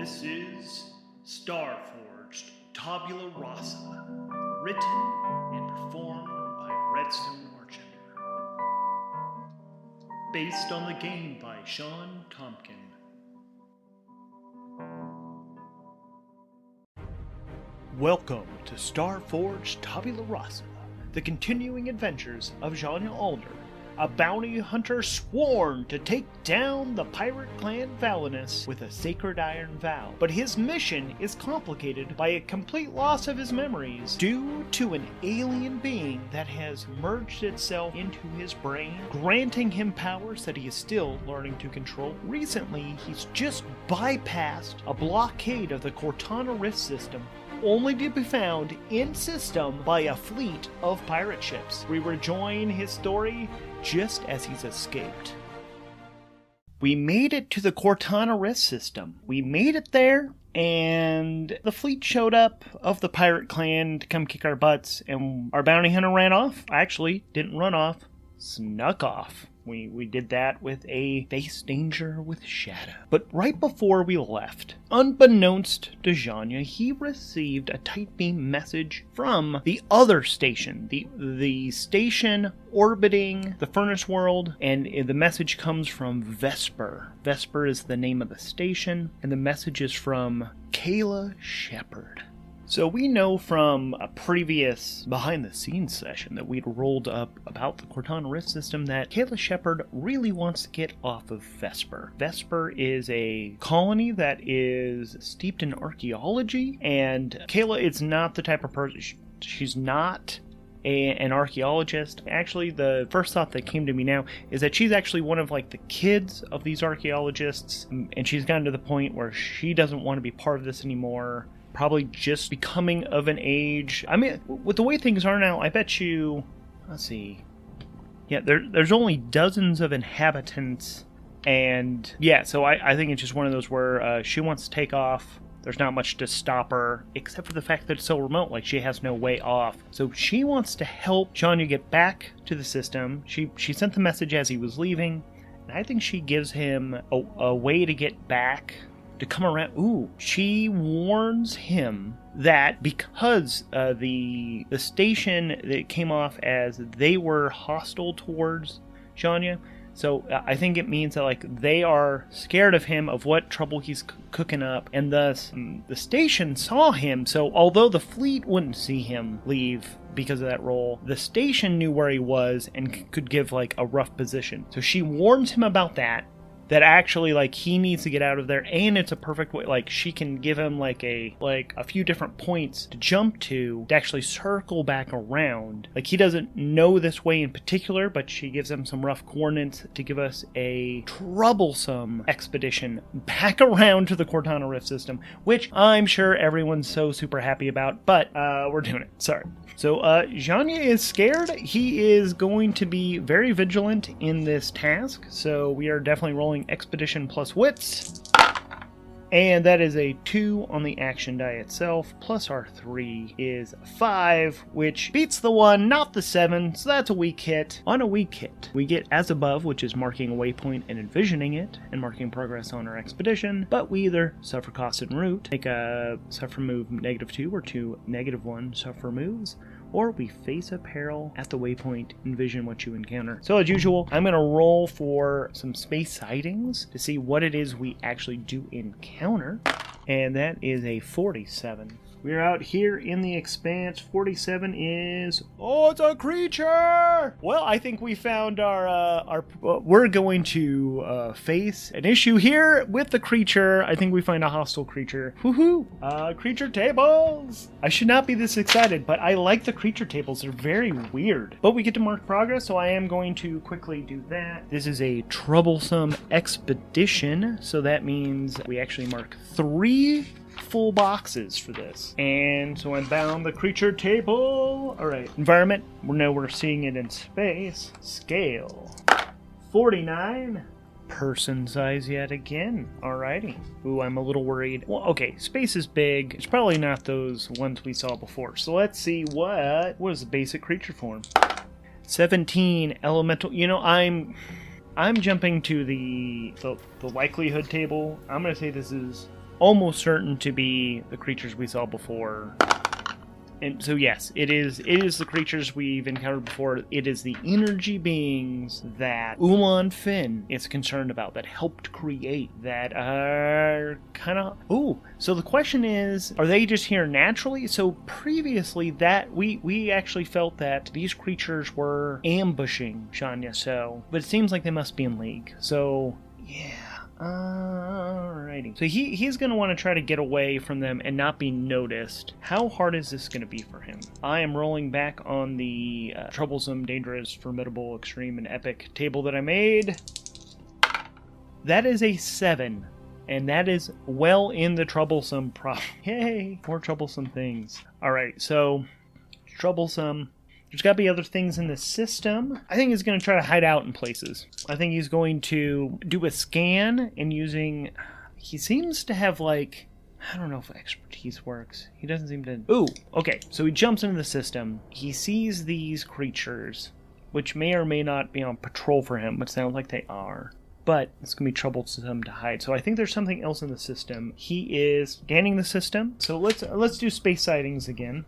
This is Starforged, Tabula Rasa, written and performed by Redstone Archenderis. Based on the game by Shawn Tomkin. Welcome to Starforged Tabula Rasa, the continuing adventures of Janya, a bounty hunter sworn to take down the pirate clan Valenus with a sacred iron vow. But his mission is complicated by a complete loss of his memories due to an alien being that has merged itself into his brain, granting him powers that he is still learning to control. Recently, he's just bypassed a blockade of the Cortana Rift system, only to be found in system by a fleet of pirate ships. We rejoin his story just as he's escaped. We made it to the Cortana Rift system. We made it there, and the fleet showed up of the pirate clan to come kick our butts, and our bounty hunter ran off. Actually, didn't run off, snuck off. We did that with a face danger with Shadow. But right before we left, unbeknownst to Janya, he received a tight beam message from the other station, the station orbiting the furnace world, and the message comes from Vesper. Vesper is the name of the station, and the message is from Kayla Shepard. So we know from a previous behind-the-scenes session that we'd rolled up about the Cortana Rift system that Kayla Shepard really wants to get off of Vesper. Vesper is a colony that is steeped in archaeology, and Kayla is not the type of person, she's not an archaeologist. Actually, the first thought that came to me now is that she's actually one of like the kids of these archaeologists, and she's gotten to the point where she doesn't want to be part of this anymore. Probably just becoming of an age. I mean, with the way things are now, I bet you, let's see. Yeah, there's only dozens of inhabitants, and yeah, so I think it's just one of those where she wants to take off. There's not much to stop her, except for the fact that it's so remote, like she has no way off. So she wants to help Janya get back to the system. She sent the message as he was leaving, and I think she gives him a way to get back, to come around. Ooh, she warns him that because the station that came off as they were hostile towards Janya, so I think it means that like they are scared of him, of what trouble he's cooking up, and thus the station saw him. So although the fleet wouldn't see him leave because of that role, the station knew where he was and could give like a rough position. So she warns him about that actually like he needs to get out of there, and it's a perfect way, like she can give him like a few different points to jump to actually circle back around. Like he doesn't know this way in particular, but she gives him some rough coordinates to give us a troublesome expedition back around to the Cortana Rift system, which I'm sure everyone's so super happy about, but we're doing it. Sorry. So Janya is scared. He is going to be very vigilant in this task, so we are definitely rolling expedition plus wits, and that is a 2 on the action die itself, plus our 3 is 5, which beats the 1, not the 7, so that's a weak hit. On a weak hit, we get as above, which is marking a waypoint and envisioning it, and marking progress on our expedition, but we either suffer cost and route, make a suffer move -2 or 2 -1 suffer moves, or we face a peril at the waypoint, envision what you encounter. So as usual, I'm going to roll for some space sightings to see what it is we actually do encounter, and that is a 47. We're out here in the expanse. 47 is... oh, it's a creature! Well, I think we found our we're going to face an issue here with the creature. I think we find a hostile creature. Woohoo! Creature tables! I should not be this excited, but I like the creature tables. They're very weird. But we get to mark progress, so I am going to quickly do that. This is a troublesome expedition, so that means we actually mark 3 full boxes for this. And so I bound the creature table. Alright, environment, we're seeing it in space. Scale 49. Person size yet again. Alrighty. Ooh, I'm a little worried. Well, okay, space is big. It's probably not those ones we saw before. So let's see what is the basic creature form. 17 elemental. You know, I'm jumping to the likelihood table. I'm gonna say this is almost certain to be the creatures we saw before. And so yes, it is the creatures we've encountered before. It is the energy beings that Ulan Finn is concerned about, that helped create, that are kind of... Ooh, so the question is, are they just here naturally? So previously that we actually felt that these creatures were ambushing Janya, so... But it seems like they must be in league. So, yeah. Alrighty. So he's going to want to try to get away from them and not be noticed. How hard is this going to be for him? I am rolling back on the troublesome, dangerous, formidable, extreme, and epic table that I made. That is a 7. And that is well in the troublesome Yay! More troublesome things. Alright, so troublesome. There's got to be other things in the system. I think he's going to try to hide out in places. I think he's going to do a scan and using... He seems to have, like... I don't know if expertise works. He doesn't seem to... Ooh, okay. So he jumps into the system. He sees these creatures, which may or may not be on patrol for him, but sounds like they are. But it's going to be troublesome to hide. So I think there's something else in the system. He is scanning the system. So let's do space sightings again.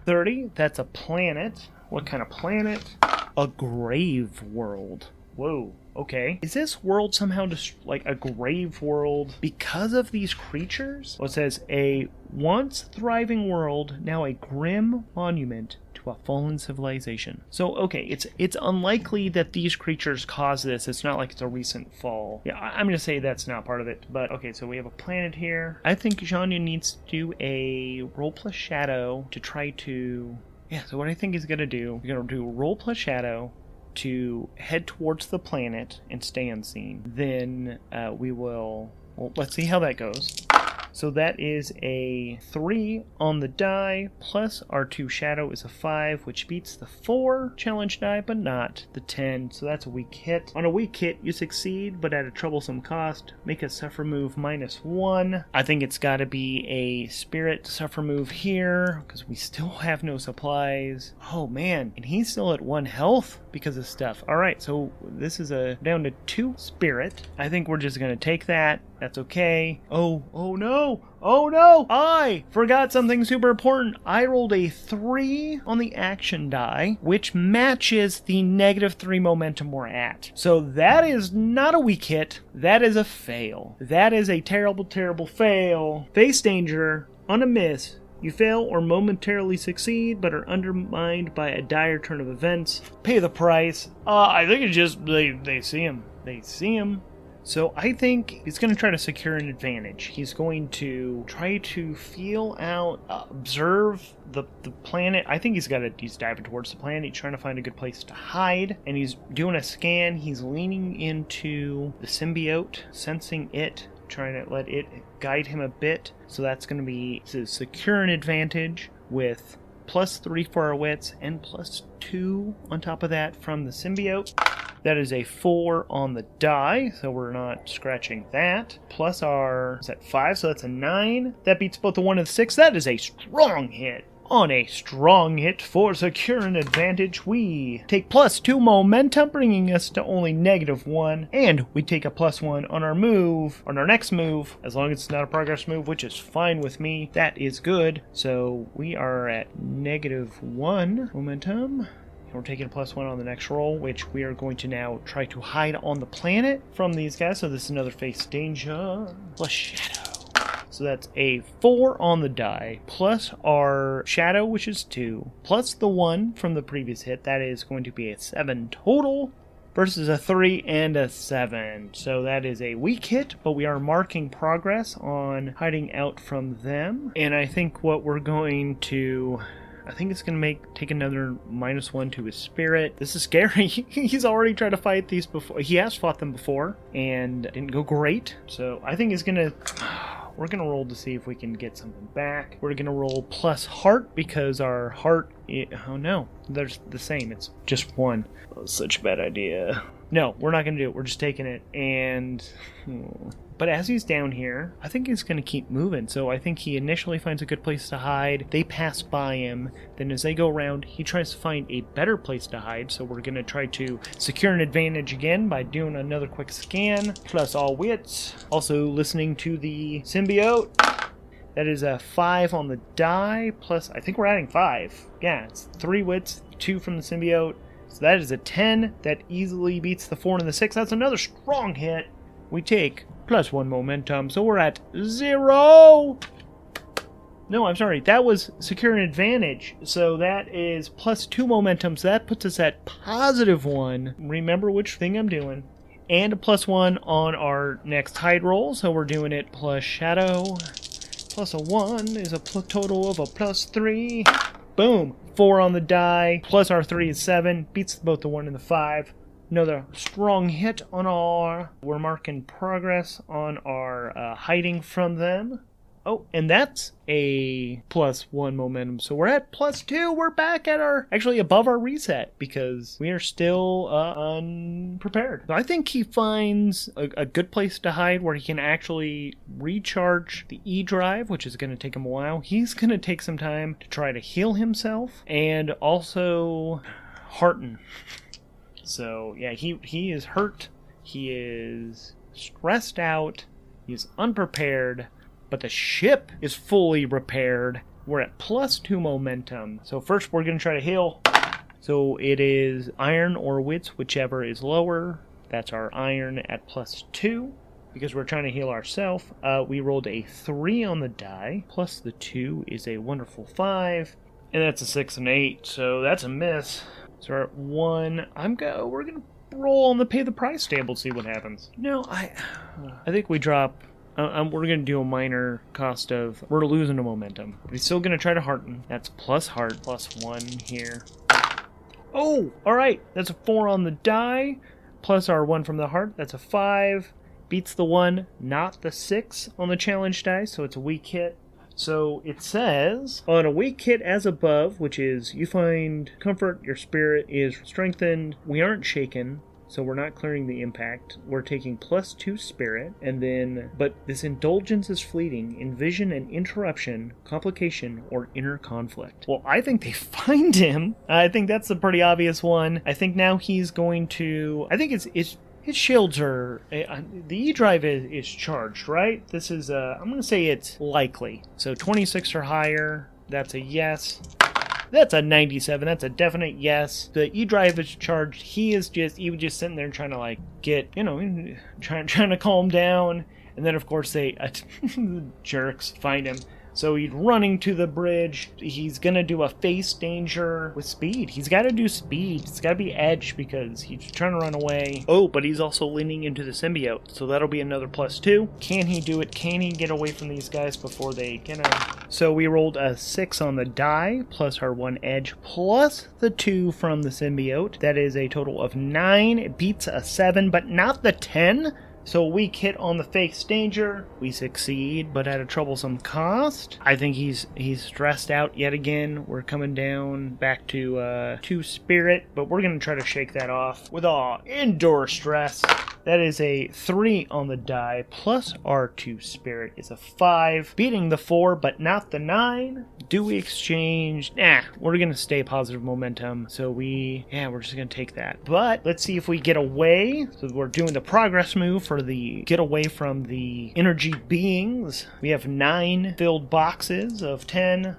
30, that's a planet. What kind of planet? A grave world. Whoa, okay. Is this world somehow just like a grave world because of these creatures? Well, it says a once thriving world, now a grim monument to a fallen civilization. So, okay, it's unlikely that these creatures cause this. It's not like it's a recent fall. Yeah, I'm going to say that's not part of it. But, okay, so we have a planet here. I think Janya needs to do a roll plus shadow to try to... Yeah, so what I think he's going to do, we're going to do roll plus shadow to head towards the planet and stay unseen. Then we will... Well, let's see how that goes. So that is a 3 on the die, plus our 2 shadow is a 5, which beats the 4 challenge die, but not the 10. So that's a weak hit. On a weak hit, you succeed, but at a troublesome cost. Make a suffer move -1. I think it's got to be a spirit suffer move here, because we still have no supplies. Oh man, and he's still at 1 health because of stuff. Alright, so this is a down to 2 spirit. I think we're just going to take that. That's okay. Oh no! Oh no! I forgot something super important. I rolled a 3 on the action die, which matches the -3 momentum we're at. So that is not a weak hit. That is a fail. That is a terrible, terrible fail. Face danger on a miss. You fail or momentarily succeed, but are undermined by a dire turn of events. Pay the price. I think it's just they see him. They see him. So I think he's going to try to secure an advantage. He's going to try to feel out, observe the planet. I think he's diving towards the planet. He's trying to find a good place to hide. And he's doing a scan. He's leaning into the symbiote, sensing it, trying to let it guide him a bit. So that's going to be to secure an advantage with +3 for our wits and +2 on top of that from the symbiote. That is a 4 on the die, so we're not scratching that. Plus our, is that 5? So that's a 9. That beats both the 1 and the 6. That is a strong hit. On a strong hit for secure an advantage, we take +2 momentum, bringing us to only -1. And we take a +1 on our move, on our next move, as long as it's not a progress move, which is fine with me. That is good. So we are at -1 momentum. We're taking a +1 on the next roll, which we are going to now try to hide on the planet from these guys. So this is another face danger plus shadow. So that's a 4 on the die, plus our shadow, which is 2, plus the 1 from the previous hit. That is going to be a 7 total versus a 3 and a 7. So that is a weak hit, but we are marking progress on hiding out from them. And I think what we're going to... I think it's going to take another -1 to his spirit. This is scary. He's already tried to fight these before. He has fought them before, and it didn't go great. So I think he's going to... We're going to roll to see if we can get something back. We're going to roll plus heart, because our heart... Oh no, they're the same. It's just 1. Oh, such a bad idea. No, we're not going to do it. We're just taking it. And... But as he's down here, I think he's going to keep moving. So I think he initially finds a good place to hide. They pass by him. Then as they go around, he tries to find a better place to hide. So we're going to try to secure an advantage again by doing another quick scan. Plus all wits. Also listening to the symbiote. That is a 5 on the die. Plus, I think we're adding 5. Yeah, it's 3 wits, 2 from the symbiote. So that is a 10. That easily beats the 4 and the 6. That's another strong hit. We take +1 momentum, so we're at 0. No, I'm sorry. That was secure an advantage. So that is +2 momentum. So that puts us at +1. Remember which thing I'm doing. And a +1 on our next hide roll. So we're doing it plus shadow. Plus a 1 is a total of a +3. Boom. 4 on the die. Plus our 3 is 7. Beats both the 1 and the 5. Another strong hit on our... We're marking progress on our hiding from them. Oh, and that's a +1 momentum. So we're at +2. We're back at our... Actually, above our reset because we are still unprepared. So I think he finds a good place to hide where he can actually recharge the E drive, which is going to take him a while. He's going to take some time to try to heal himself and also hearten. So, yeah, he is hurt, he is stressed out, he's unprepared, but the ship is fully repaired. We're at +2 momentum. So first we're going to try to heal. So it is iron or wits, whichever is lower. That's our iron at +2, because we're trying to heal ourselves. We rolled a 3 on the die, plus the 2 is a wonderful 5, and that's a 6 and 8, so that's a miss. So we're at 1. We're gonna roll on the pay the price table, see what happens. No, I think we drop. We're gonna do a minor cost of. We're losing a momentum. We're still gonna try to hearten. That's plus heart, +1 here. Oh, all right. That's a 4 on the die, plus our 1 from the heart. That's a 5. Beats the 1, not the 6 on the challenge die. So it's a weak hit. So it says, on a weak hit as above, which is you find comfort, your spirit is strengthened, we aren't shaken, so we're not clearing the impact. We're taking +2 spirit, and then, but this indulgence is fleeting, envision an interruption, complication, or inner conflict. Well, I think they find him. I think that's a pretty obvious one. I think now he's going to, I think it's his shields are... The E drive is charged, right? This is... I'm going to say it's likely. So 26 or higher. That's a yes. That's a 97. That's a definite yes. The E drive is charged. He was just sitting there trying to, like, get... trying to calm down. And then, of course, they... jerks find him. So he's running to the bridge. He's going to do a face danger with speed. He's got to do speed. It's got to be edge because he's trying to run away. Oh, but he's also leaning into the symbiote. So that'll be another +2. Can he do it? Can he get away from these guys before they get him? So we rolled a 6 on the die, plus our 1 edge, plus the 2 from the symbiote. That is a total of 9. It beats a 7, but not the 10. So a weak hit on the face danger. We succeed, but at a troublesome cost. I think he's stressed out yet again. We're coming down back to 2 spirit, but we're going to try to shake that off with our indoor stress. That is a 3 on the die, plus our 2 spirit is a 5. Beating the 4, but not the 9. Do we exchange? Nah, we're going to stay positive momentum. So we're just going to take that. But let's see if we get away. So we're doing the progress move for the get away from the energy beings. We have 9 filled boxes of 10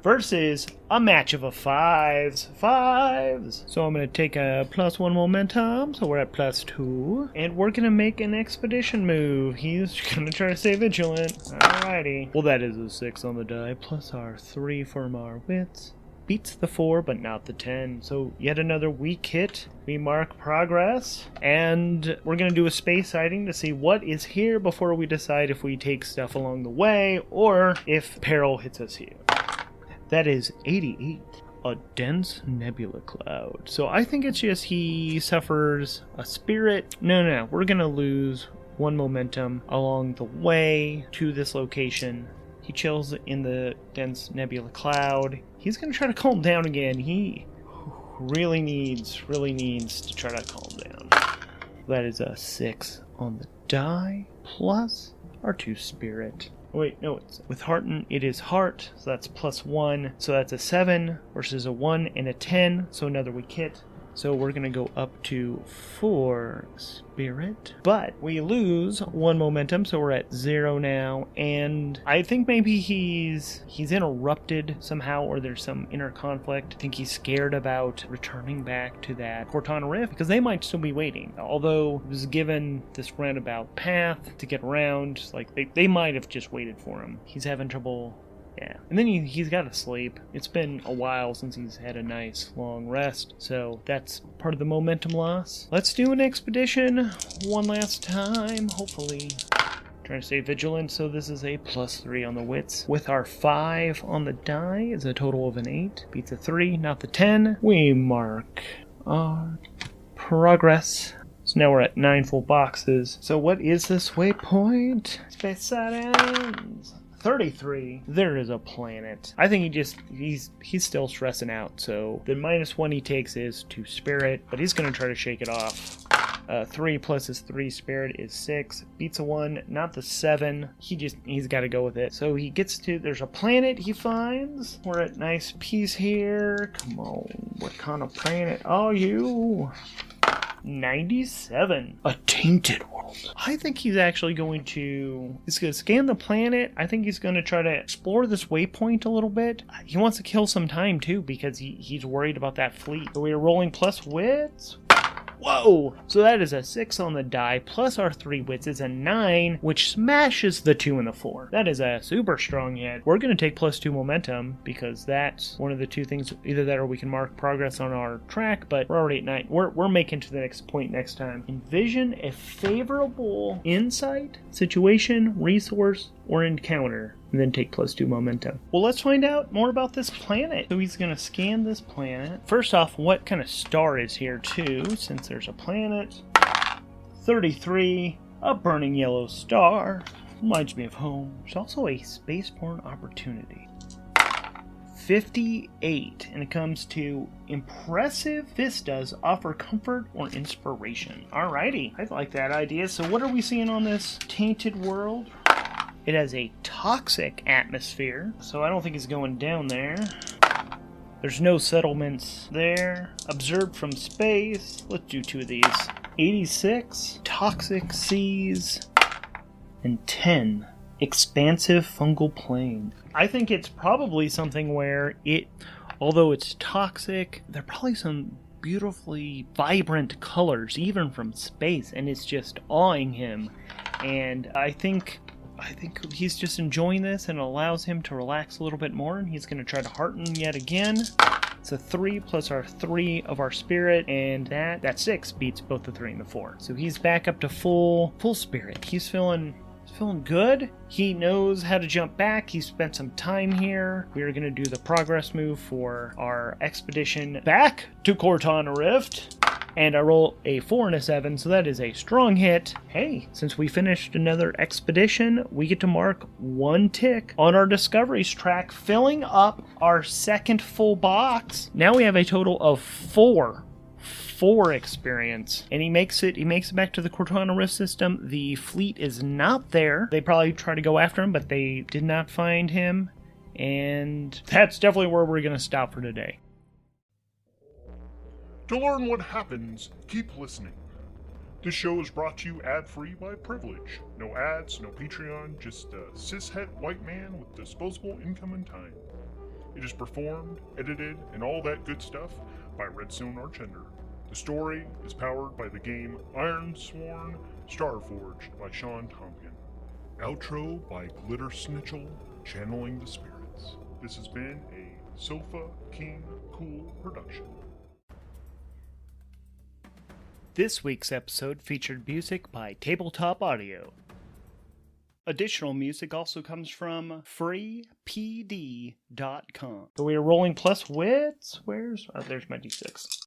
versus a match of a 5s. So I'm going to take a +1 momentum, so we're at +2. And we're going to make an expedition move. He's going to try to stay vigilant. Alrighty. Well, that is a 6 on the die, plus our 3 from our wits. Beats the 4, but not the 10. So yet another weak hit. We mark progress. And we're going to do a space sighting to see what is here before we decide if we take stuff along the way or if peril hits us here. That is 88. A dense nebula cloud. So I think it's just he suffers a spirit. No. We're going to lose 1 momentum along the way to this location. He chills in the dense nebula cloud. He's going to try to calm down again. He really needs to try to calm down. That is a 6 on the die, plus our 2 spirit. Wait, no, it's with Hearten, it is heart, so that's +1. So that's a 7 versus a 1 and a 10, so another weak hit. So we're going to go up to 4 spirit. But we lose 1 momentum, so we're at 0 now. And I think maybe he's interrupted somehow, or there's some inner conflict. I think he's scared about returning back to that Cortana Rift, because they might still be waiting. Although he was given this roundabout path to get around, like they might have just waited for him. He's having trouble. Yeah, and then he's got to sleep. It's been a while since he's had a nice long rest, so that's part of the momentum loss. Let's do an expedition one last time, hopefully. Trying to stay vigilant, so this is a +3 on the wits. With our 5 on the die, is a total of an 8. Beats a 3, not the 10. We mark our progress. So now we're at 9 full boxes. So what is this waypoint? Space side ends. 33. There is a planet. I think he's still stressing out, so the -1 he takes is to spirit, but he's going to try to shake it off. 3 plus his 3 spirit is 6. Beats a 1, not the 7. He's got to go with it. So he gets to, there's a planet he finds. We're at nice peace here. Come on, what kind of planet are you? 97. A tainted world. I think he's actually going to scan the planet. I think he's going to try to explore this waypoint a little bit. He wants to kill some time too, because he's worried about that fleet. So we are rolling plus wits. Whoa! So that is a 6 on the die, plus our 3 wits is a 9, which smashes the 2 and the 4. That is a super strong hit. We're going to take +2 momentum, because that's one of the 2 things. Either that or we can mark progress on our track, but we're already at 9. We're making to the next point next time. Envision a favorable insight, situation, resource, or encounter, and then take +2 momentum. Well, let's find out more about this planet. So he's going to scan this planet. First off, what kind of star is here too, since there's a planet. 33, a burning yellow star. Reminds me of home. There's also a spaceborne opportunity. 58, and it comes to impressive vistas offer comfort or inspiration. Alrighty, I like that idea. So what are we seeing on this tainted world? It has a toxic atmosphere, so I don't think it's going down there. There's no settlements there. Observed from space. Let's do 2 of these. 86, toxic seas, and 10, expansive fungal plain. I think it's probably something where although it's toxic, there are probably some beautifully vibrant colors, even from space, and it's just awing him. And I think he's just enjoying this, and it allows him to relax a little bit more, and he's going to try to hearten yet again. It's a 3 plus our 3 of our spirit, and that 6 beats both the 3 and the 4. So he's back up to full spirit. He's feeling good. He knows how to jump back. He spent some time here. We are going to do the progress move for our expedition back to Cortana Rift. And I roll a 4 and a 7, so that is a strong hit. Hey, since we finished another expedition, we get to mark 1 tick on our discoveries track, filling up our 2nd full box. Now we have a total of 4 experience, and he makes it back to the Cortana Rift system. The fleet is not there. They probably try to go after him, but they did not find him, and that's definitely where we're going to stop for today. To learn what happens, keep listening. This show is brought to you ad-free by privilege. No ads, no Patreon, just a cishet white man with disposable income and time. It is performed, edited, and all that good stuff by Redstone Archenderis. The story is powered by the game Ironsworn, Starforged by Shawn Tomkin. Outro by Glitter Snitchel, channeling the spirits. This has been a Sofa King Cool production. This week's episode featured music by Tabletop Audio. Additional music also comes from freepd.com. So we are rolling plus wits. There's my d6.